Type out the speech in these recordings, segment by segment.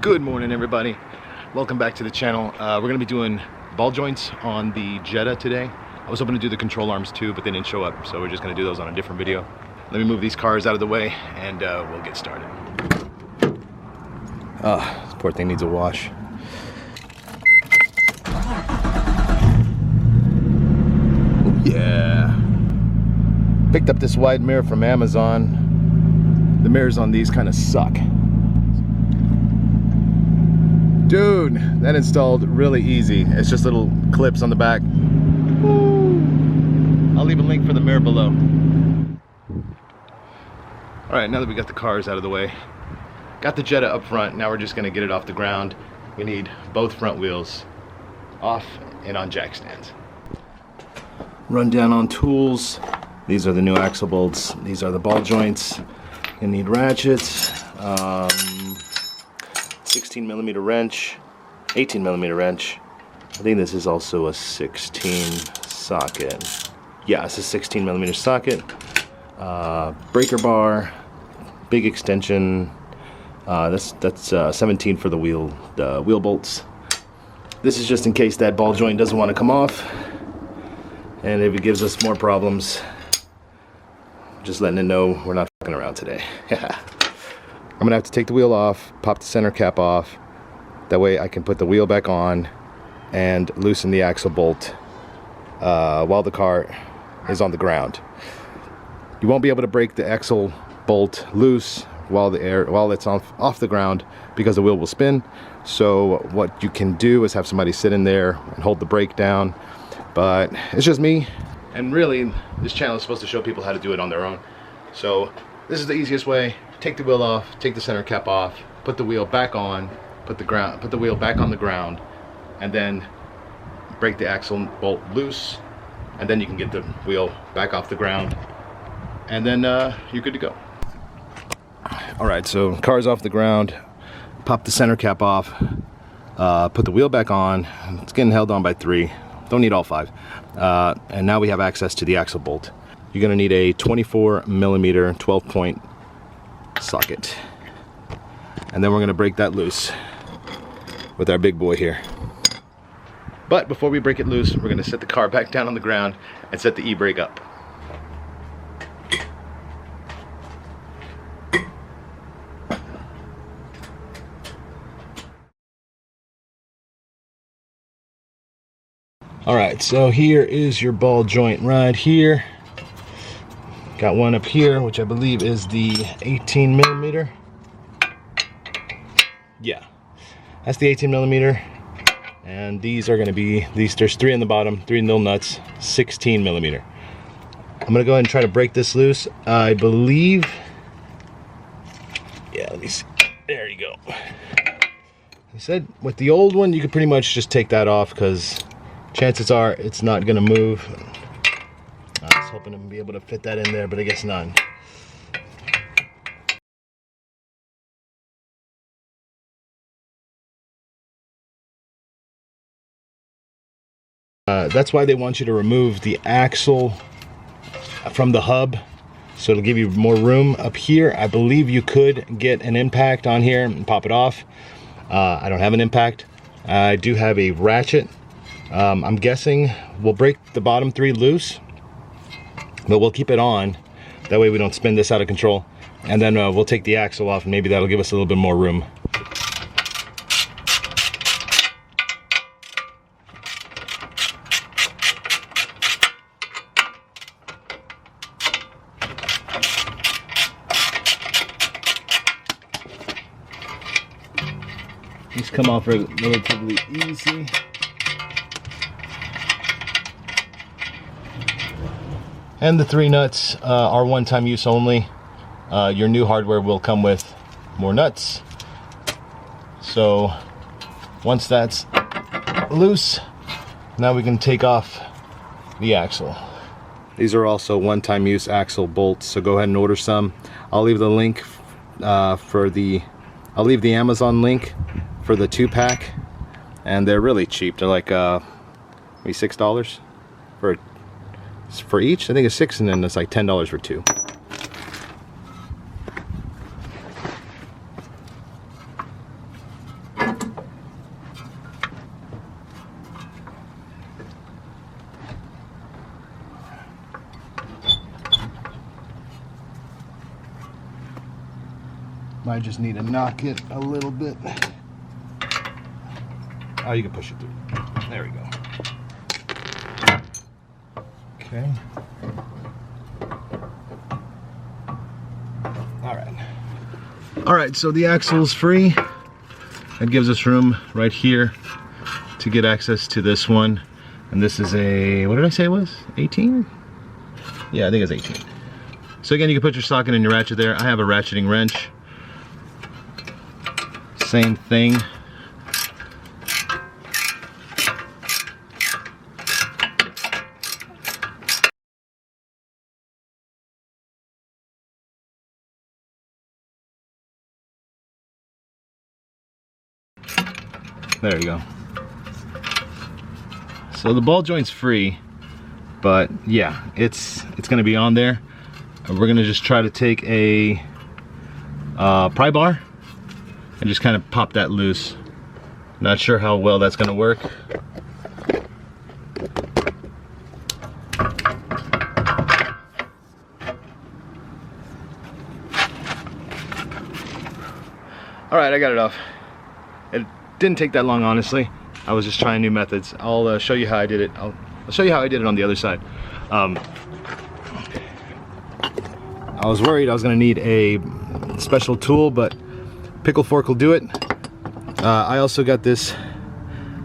Good morning, everybody. Welcome back to the channel. We're going to be doing ball joints on the Jetta today. I was hoping to do the control arms too, but they didn't show up, so we're just going to do those on a different video. Let me move these cars out of the way and we'll get started. This poor thing needs a wash. Yeah. Picked up this wide mirror from Amazon. The mirrors on these kind of suck. Dude, that installed really easy. It's just little clips on the back. Woo. I'll leave a link for the mirror below. Alright, now that we got the cars out of the way, got the Jetta up front, now we're just going to get it off the ground. We need both front wheels off and on jack stands. Rundown on tools. These are the new axle bolts. These are the ball joints. You need ratchets. 16mm wrench, 18mm wrench. I think this is also a 16 socket. Yeah, it's a 16mm socket. Breaker bar, big extension. That's 17 for the wheel bolts. This is just in case that ball joint doesn't want to come off, and if it gives us more problems, just letting it know we're not fucking around today. I'm gonna have to take the wheel off, pop the center cap off. That way I can put the wheel back on and loosen the axle bolt while the car is on the ground. You won't be able to break the axle bolt loose while it's off the ground because the wheel will spin. So what you can do is have somebody sit in there and hold the brake down. But it's just me, and really this channel is supposed to show people how to do it on their own. So this is the easiest way. Take the wheel off, take the center cap off, put the wheel back on, put the wheel back on the ground, and then break the axle bolt loose, and then you can get the wheel back off the ground, and then you're good to go. Alright, so car's off the ground, pop the center cap off, put the wheel back on. It's getting held on by 3, don't need all 5, and now we have access to the axle bolt. You're going to need a 24mm 12-point socket, and then we're going to break that loose with our big boy here. But before we break it loose, we're going to set the car back down on the ground and set the e-brake up. Alright, so here is your ball joint right here. Got one up here, which I believe is the 18mm. Yeah, that's the 18mm. And these are going to be, there's 3 on the bottom, 3 nil nuts, 16mm. I'm going to go ahead and try to break this loose. I believe, yeah, let me see. There you go. I said with the old one, you could pretty much just take that off because chances are it's not going to move. I was hoping to be able to fit that in there, but I guess not. That's why they want you to remove the axle from the hub, so it'll give you more room up here. I believe you could get an impact on here and pop it off. I don't have an impact. I do have a ratchet. I'm guessing we'll break the bottom 3 loose, but we'll keep it on. That way we don't spin this out of control. And then we'll take the axle off, and maybe that'll give us a little bit more room. These come off relatively easy. And the 3 nuts are one-time use only. Your new hardware will come with more nuts. So once that's loose, now we can take off the axle. These are also one-time use axle bolts, so go ahead and order some. I'll leave the link I'll leave the Amazon link for the 2-pack, and they're really cheap. They're like maybe $6 for each. I think it's 6, and then it's like $10 for 2. Might just need to knock it a little bit. Oh, you can push it through. There we go. Okay. All right, so the axle's free. That gives us room right here to get access to this one. And this is a, what did I say it was? 18? Yeah, I think it's 18. So again, you can put your socket and your ratchet there. I have a ratcheting wrench. Same thing. There you go. So the ball joint's free, but yeah, it's gonna be on there. And we're gonna just try to take a pry bar and just kind of pop that loose. Not sure how well that's gonna work. All right, I got it off. It didn't take that long, honestly. I was just trying new methods. I'll show you how I did it. I'll show you how I did it on the other side. I was worried I was gonna need a special tool, but pickle fork will do it. I also got this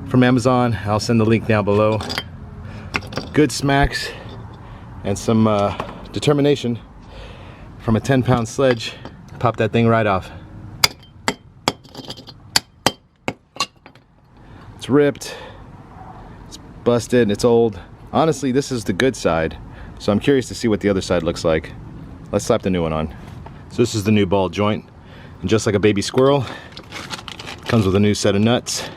from Amazon. I'll send the link down below. Good smacks and some determination from a 10-pound sledge. Pop that thing right off. It's ripped, it's busted, it's old. Honestly, this is the good side, so I'm curious to see what the other side looks like. Let's slap the new one on. So this is the new ball joint, and just like a baby squirrel, comes with a new set of nuts,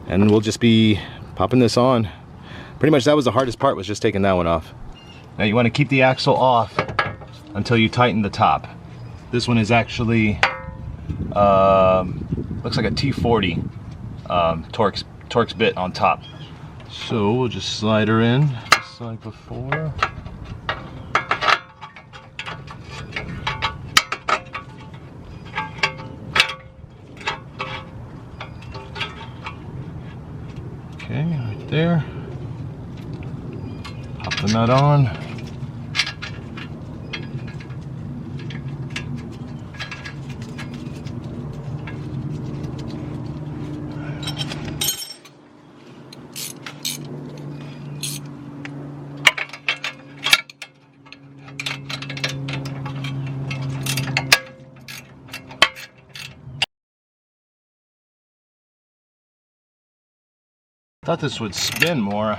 and we'll just be popping this on. Pretty much that was the hardest part, was just taking that one off. Now you want to keep the axle off until you tighten the top. This one is actually looks like a T40 Torx bit on top. So we'll just slide her in just like before. Okay, right there. Pop the nut on. Thought this would spin more.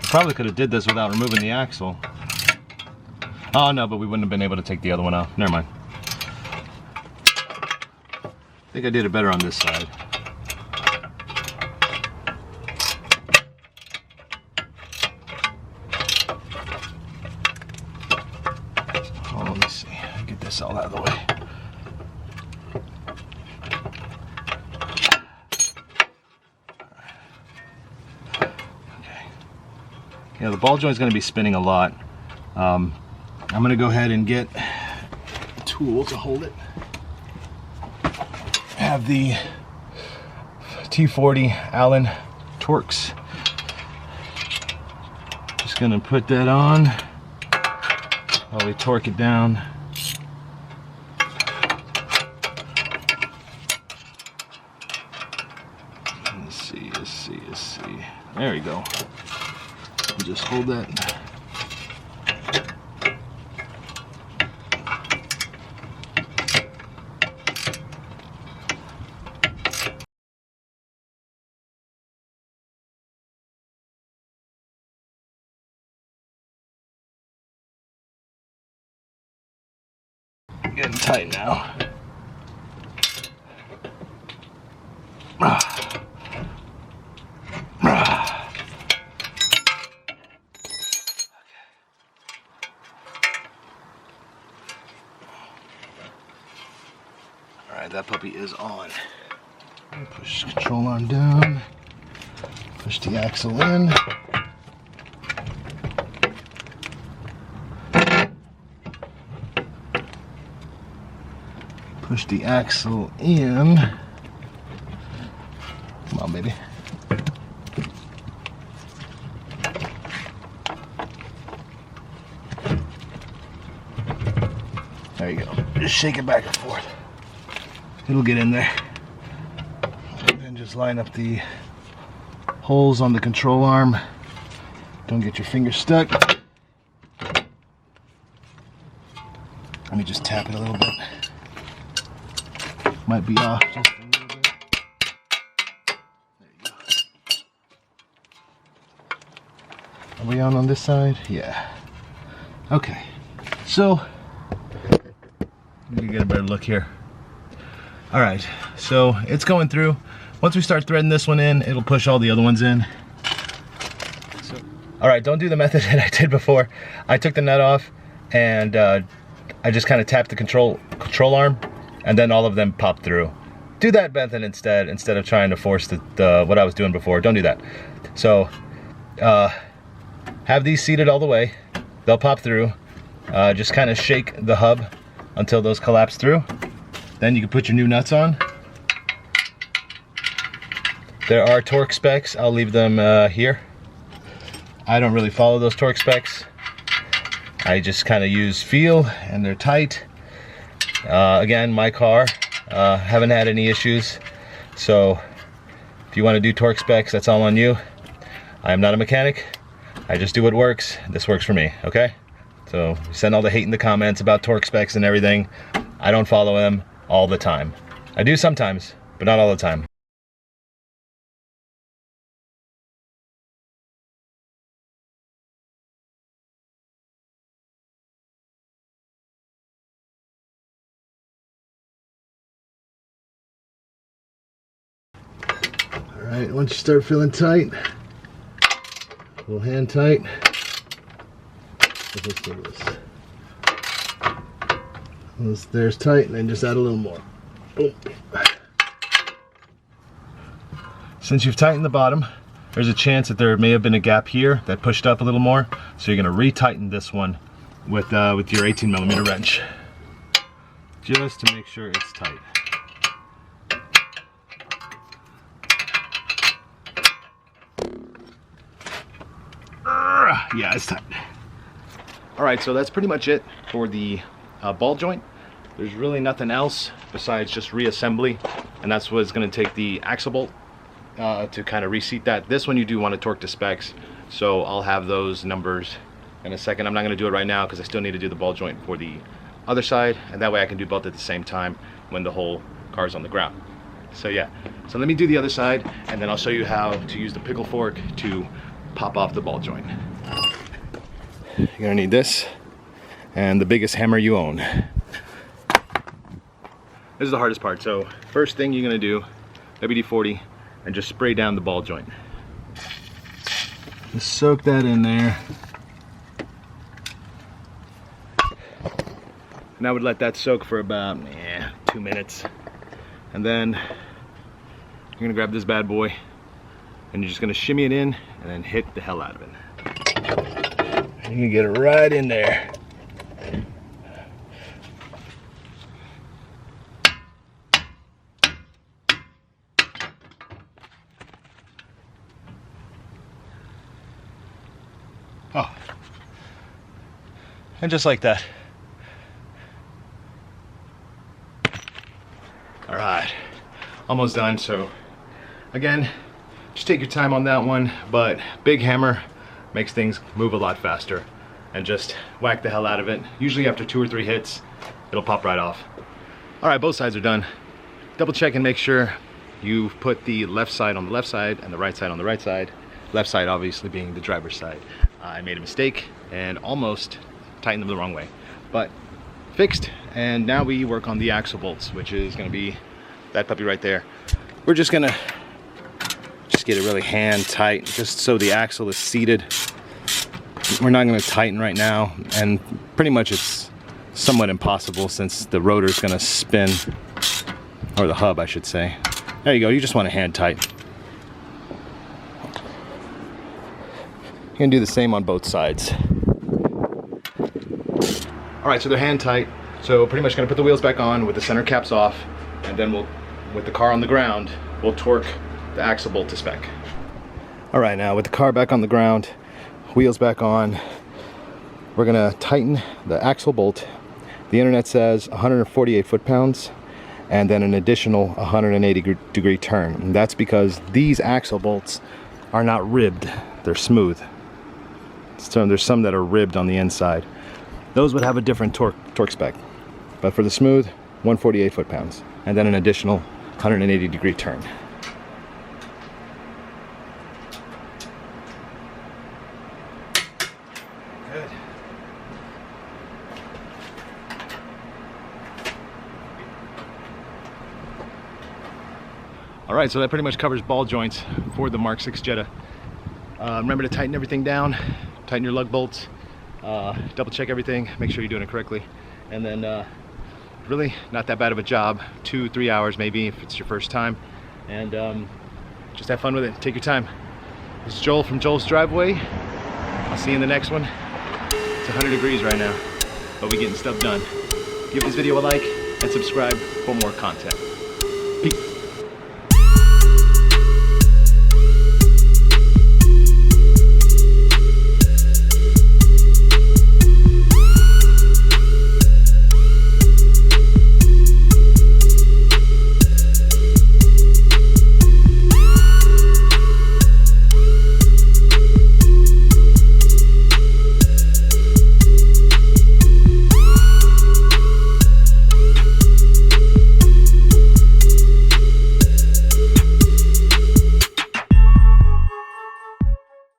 Probably could have did this without removing the axle. Oh no, but we wouldn't have been able to take the other one out. Never mind. I think I did it better on this side. Oh, let me see. Get this all out of the way. Yeah, the ball joint is going to be spinning a lot. I'm going to go ahead and get a tool to hold it. I have the T40 Allen Torx. Just going to put that on while we torque it down. Let's see. There we go. Just hold that. Getting tight now. Alright, that puppy is on. Push the control arm down. Push the axle in. Push the axle in. Come on, baby. There you go. Just shake it back and forth. It'll get in there. And then just line up the holes on the control arm. Don't get your finger stuck. Let me just tap it a little bit. Might be off just a little bit. There you go. Are we on this side? Yeah. Okay. So, let me get a better look here. All right, so it's going through. Once we start threading this one in, it'll push all the other ones in. All right, don't do the method that I did before. I took the nut off and I just kind of tapped the control arm, and then all of them popped through. Do that method instead of trying to force the what I was doing before. Don't do that. So have these seated all the way. They'll pop through. Just kind of shake the hub until those collapse through. Then you can put your new nuts on. There are torque specs. I'll leave them here. I don't really follow those torque specs. I just kind of use feel, and they're tight. Again, my car, haven't had any issues. So if you want to do torque specs, that's all on you. I am not a mechanic. I just do what works. This works for me, okay? So send all the hate in the comments about torque specs and everything. I don't follow them all the time. I do sometimes, but not all the time. All right, once you start feeling tight, a little hand tight, there's tight, and then just add a little more. Boom. Since you've tightened the bottom, there's a chance that there may have been a gap here that pushed up a little more, so you're going to retighten this one with your 18mm wrench, just to make sure it's tight. Yeah, it's tight. All right, so that's pretty much it for the ball joint. There's really nothing else besides just reassembly, and that's what's going to take the axle bolt to kind of reseat that. This one you do want to torque to specs, so I'll have those numbers in a second. I'm not going to do it right now because I still need to do the ball joint for the other side, and that way I can do both at the same time when the whole car is on the ground. So yeah, so let me do the other side, and then I'll show you how to use the pickle fork to pop off the ball joint. You're gonna need this and the biggest hammer you own. This is the hardest part. So first thing you're gonna do, WD-40, and just spray down the ball joint. Just soak that in there. And I would let that soak for about 2 minutes. And then you're gonna grab this bad boy and you're just gonna shimmy it in and then hit the hell out of it. You can get it right in there. Oh, and just like that. All right, almost done. So again, just take your time on that one, but big hammer makes things move a lot faster, and just whack the hell out of it. Usually after 2 or 3 hits, it'll pop right off. All right, both sides are done. Double check and make sure you've put the left side on the left side and the right side on the right side. Left side obviously being the driver's side. I made a mistake and almost tightened them the wrong way, but fixed. And now we work on the axle bolts, which is gonna be that puppy right there. We're just gonna get it really hand tight, just so the axle is seated. We're not going to tighten right now, and pretty much it's somewhat impossible since the rotor is going to spin, or the hub I should say. There you go, you just want to hand tight. You're going to do the same on both sides. Alright, so they're hand tight, So pretty much gonna put the wheels back on with the center caps off, and then we'll, with the car on the ground, we'll torque the axle bolt to spec. All right, now with the car back on the ground, wheels back on, we're gonna tighten the axle bolt. The internet says 148 foot-pounds, and then an additional 180-degree turn. And that's because these axle bolts are not ribbed, they're smooth. So there's some that are ribbed on the inside. Those would have a different torque spec. But for the smooth, 148 foot-pounds, and then an additional 180-degree turn. Good. All right, so that pretty much covers ball joints for the Mark 6 Jetta. Remember to tighten everything down, tighten your lug bolts, double check everything, make sure you're doing it correctly, and then really not that bad of a job. 2-3 hours maybe if it's your first time, and just have fun with it. Take your time. This is Joel from Joel's Driveway. I'll see you in the next one. It's 100 degrees right now, but we're getting stuff done. Give this video a like and subscribe for more content. Peace.